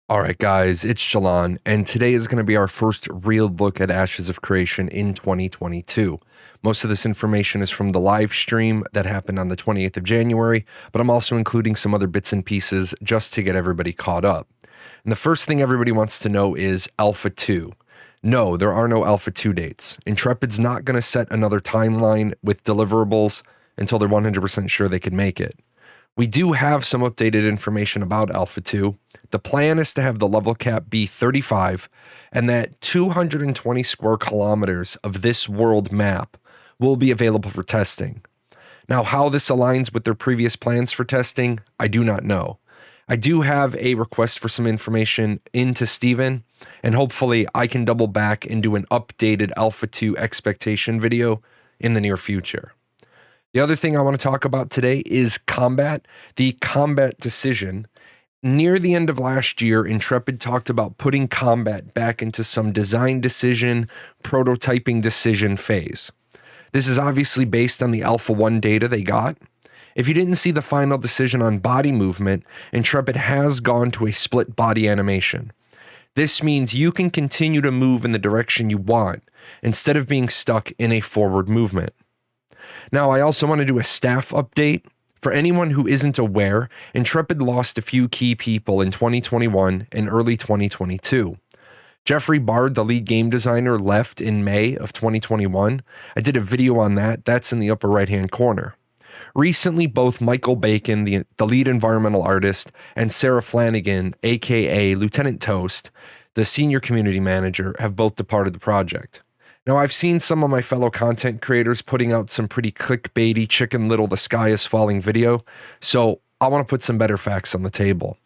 All right, guys, it's Jahlon, and today is going to be our first real look at Ashes of Creation in 2022. Most of this information is from the live stream that happened on the 28th of January, but I'm also including some other bits and pieces just to get everybody caught up. And the first thing everybody wants to know is Alpha 2. No, there are no Alpha 2 dates. Intrepid's not going to set another timeline with deliverables until they're 100% sure they can make it. We do have some updated information about Alpha 2. The plan is to have the level cap be 35, and that 220 square kilometers of this world map will be available for testing. Now, how this aligns with their previous plans for testing, I do not know. I do have a request for some information into Steven, and hopefully I can double back and do an updated Alpha 2 expectation video in the near future. The other thing I want to talk about today is combat, the combat decision. Near the end of last year, Intrepid talked about putting combat back into some design decision, prototyping decision phase. This is obviously based on the Alpha 1 data they got. If you didn't see the final decision on body movement, Intrepid has gone to a split body animation. This means you can continue to move in the direction you want instead of being stuck in a forward movement. Now, I also want to do a staff update. For anyone who isn't aware, Intrepid lost a few key people in 2021 and early 2022. Jeffrey Bard, the lead game designer, left in May of 2021. I did a video on that. That's in the upper right-hand corner. Recently, both Michael Bacon, the lead environmental artist, and Sarah Flanagan, aka Lieutenant Toast, the senior community manager, have both departed the project. Now, I've seen some of my fellow content creators putting out some pretty clickbaity Chicken Little the sky is falling video, so I want to put some better facts on the table.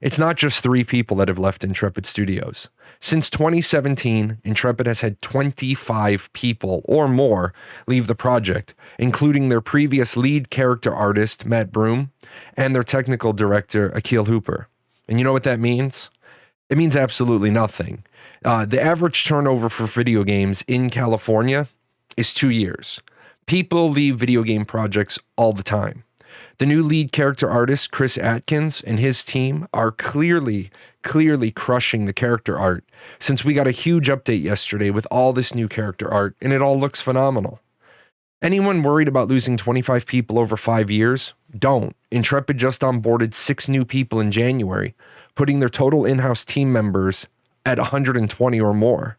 It's not just 3 people that have left Intrepid Studios. Since 2017, Intrepid has had 25 people or more leave the project, including their previous lead character artist, Matt Broom, and their technical director, Akil Hooper. And you know what that means? It means absolutely nothing. The average turnover for video games in California is 2 years. People leave video game projects all the time. The new lead character artist, Chris Atkins, and his team are clearly crushing the character art, since we got a huge update yesterday with all this new character art, and it all looks phenomenal. Anyone worried about losing 25 people over 5 years? Don't. Intrepid just onboarded 6 new people in January, putting their total in-house team members at 120 or more.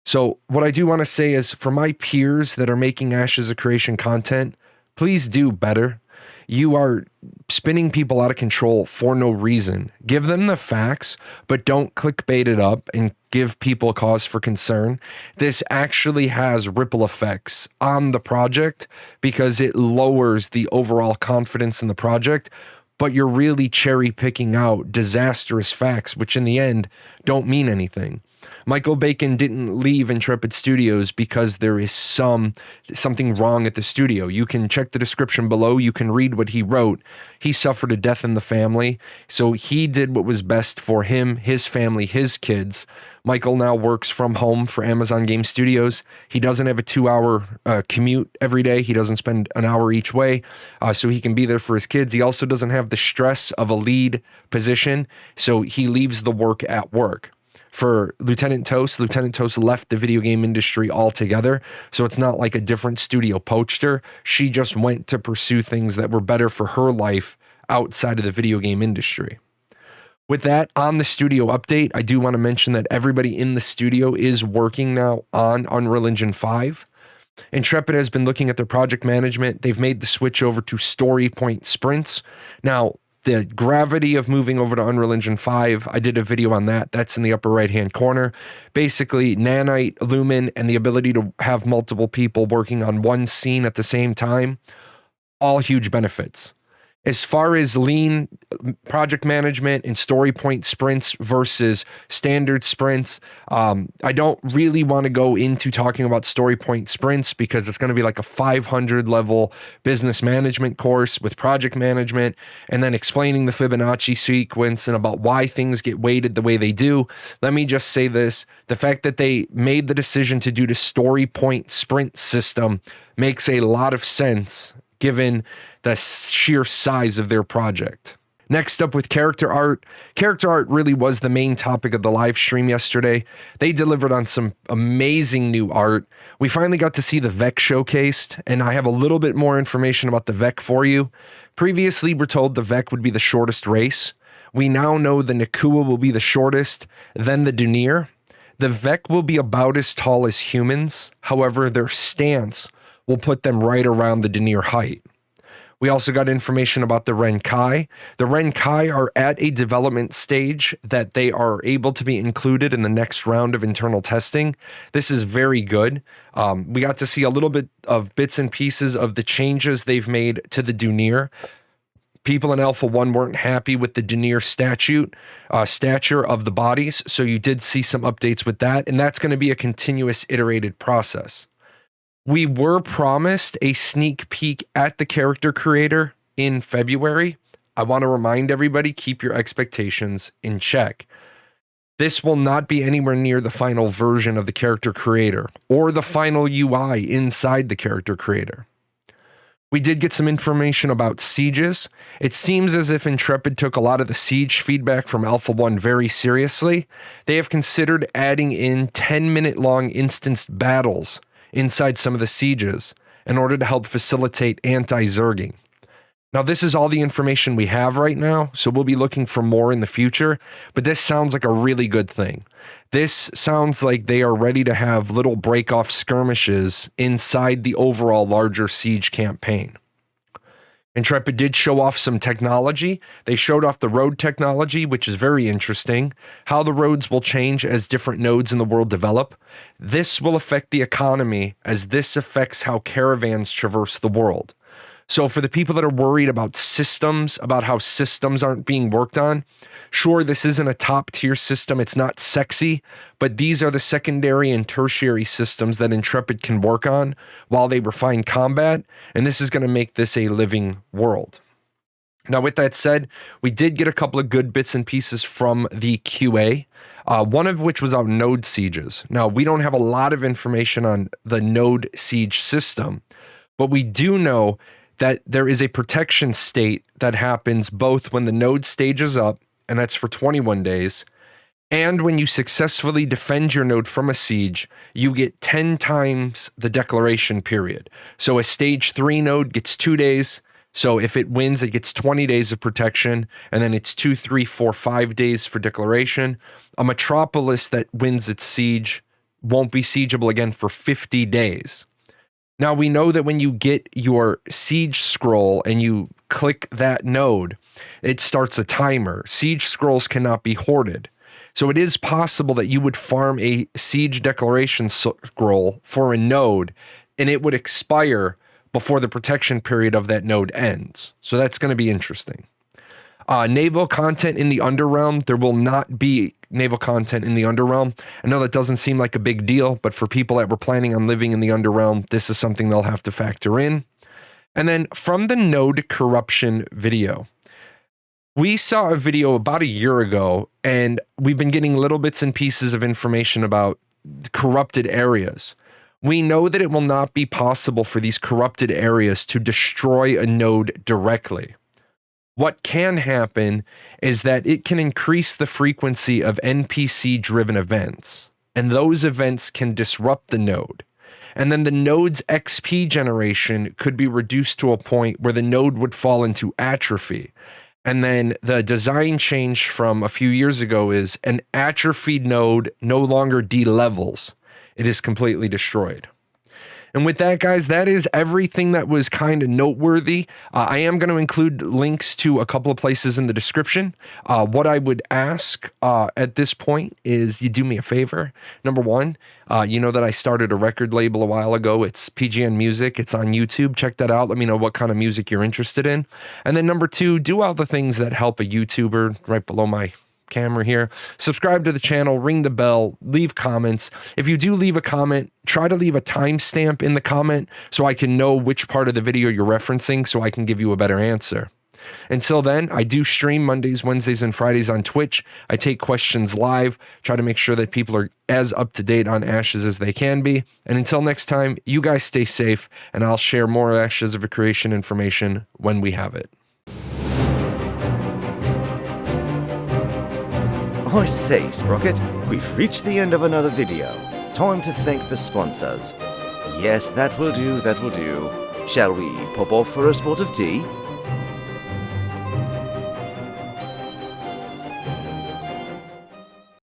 So what I do want to say is, for my peers that are making Ashes of Creation content, please do better. You are spinning people out of control for no reason. Give them the facts, but don't clickbait it up and give people cause for concern. This actually has ripple effects on the project because it lowers the overall confidence in the project, but you're really cherry picking out disastrous facts, which in the end don't mean anything. Michael Bacon didn't leave Intrepid Studios because there is something wrong at the studio. You can check the description below. You can read what he wrote. He suffered a death in the family, so he did what was best for him, his family, his kids. Michael now works from home for Amazon Game Studios. He doesn't have a 2-hour commute every day. He doesn't spend an hour each way, so he can be there for his kids. He also doesn't have the stress of a lead position, so he leaves the work at work. For Lieutenant Toast left the video game industry altogether, so it's not like a different studio poached her. She just went to pursue things that were better for her life outside of the video game industry. With that, on the studio update, I do want to mention that everybody in the studio is working now on Unreal Engine 5. Intrepid has been looking at their project management. They've made the switch over to story point sprints. Now, the gravity of moving over to Unreal Engine 5, I did a video on that. That's in the upper right-hand corner. Basically, Nanite, Lumen, and the ability to have multiple people working on one scene at the same time, all huge benefits. As far as lean project management and story point sprints versus standard sprints, I don't really want to go into talking about story point sprints because it's going to be like a 500 level business management course with project management and then explaining the Fibonacci sequence and about why things get weighted the way they do. Let me just say this. The fact that they made the decision to do the story point sprint system makes a lot of sense given the sheer size of their project. Next up with character art. Character art really was the main topic of the live stream yesterday. They delivered on some amazing new art. We finally got to see the Vec showcased, and I have a little bit more information about the Vec for you. Previously, we're told the Vec would be the shortest race. We now know the Nakua will be the shortest, then the Dunir. The Vec will be about as tall as humans. However, their stance will put them right around the Dunir height. We also got information about the Renkai. The Renkai are at a development stage that they are able to be included in the next round of internal testing. This is very good. We got to see a little bit of bits and pieces of the changes they've made to the Dunir. People in Alpha 1 weren't happy with the Dunir stature of the bodies, so you did see some updates with that, and that's going to be a continuous iterated process. We were promised a sneak peek at the character creator in February. I want to remind everybody, keep your expectations in check. This will not be anywhere near the final version of the character creator or the final UI inside the character creator. We did get some information about sieges. It seems as if Intrepid took a lot of the siege feedback from Alpha 1 very seriously. They have considered adding in 10-minute long instanced battles inside some of the sieges in order to help facilitate anti-zerging. Now, this is all the information we have right now, so we'll be looking for more in the future, but this sounds like a really good thing. This sounds like they are ready to have little break-off skirmishes inside the overall larger siege campaign. Intrepid did show off some technology. They showed off the road technology, which is very interesting, how the roads will change as different nodes in the world develop. This will affect the economy as this affects how caravans traverse the world. So for the people that are worried about systems, about how systems aren't being worked on, sure, this isn't a top tier system. It's not sexy, but these are the secondary and tertiary systems that Intrepid can work on while they refine combat. And this is going to make this a living world. Now, with that said, we did get a couple of good bits and pieces from the QA, one of which was on node sieges. Now, we don't have a lot of information on the node siege system, but we do know that there is a protection state that happens both when the node stages up, and that's for 21 days, and when you successfully defend your node from a siege, you get 10 times the declaration period. So a stage 3 node gets 2 days. So if it wins, it gets 20 days of protection, and then it's 2, 3, 4, 5 days for declaration. A metropolis that wins its siege won't be siegeable again for 50 days. Now, we know that when you get your siege scroll and you click that node, it starts a timer. Siege scrolls cannot be hoarded. So it is possible that you would farm a siege declaration scroll for a node, and it would expire before the protection period of that node ends. So that's going to be interesting. Naval content in the Underrealm. There will not be naval content in the Underrealm. I know that doesn't seem like a big deal, but for people that were planning on living in the Underrealm, this is something they'll have to factor in. And then from the node corruption video, we saw a video about a year ago, and we've been getting little bits and pieces of information about corrupted areas. We know that it will not be possible for these corrupted areas to destroy a node directly. What can happen is that it can increase the frequency of NPC-driven events, and those events can disrupt the node. And then the node's XP generation could be reduced to a point where the node would fall into atrophy. And then the design change from a few years ago is an atrophied node no longer de-levels. It is completely destroyed. And with that, guys, that is everything that was kind of noteworthy. I am going to include links to a couple of places in the description. What I would ask at this point is you do me a favor. Number one, you know that I started a record label a while ago. It's PGN Music. It's on YouTube. Check that out. Let me know what kind of music you're interested in. And then number two, do all the things that help a YouTuber right below my camera here. Subscribe to the channel, ring the bell, leave comments. If you do leave a comment, try to leave a timestamp in the comment so I can know which part of the video you're referencing so I can give you a better answer. Until then, I do stream Mondays, Wednesdays, and Fridays on Twitch. I take questions live, try to make sure that people are as up to date on Ashes as they can be. And until next time, you guys stay safe, and I'll share more Ashes of a Creation information when we have it. I say, Sprocket, we've reached the end of another video. Time to thank the sponsors. Yes, that will do, that will do. Shall we pop off for a spot of tea?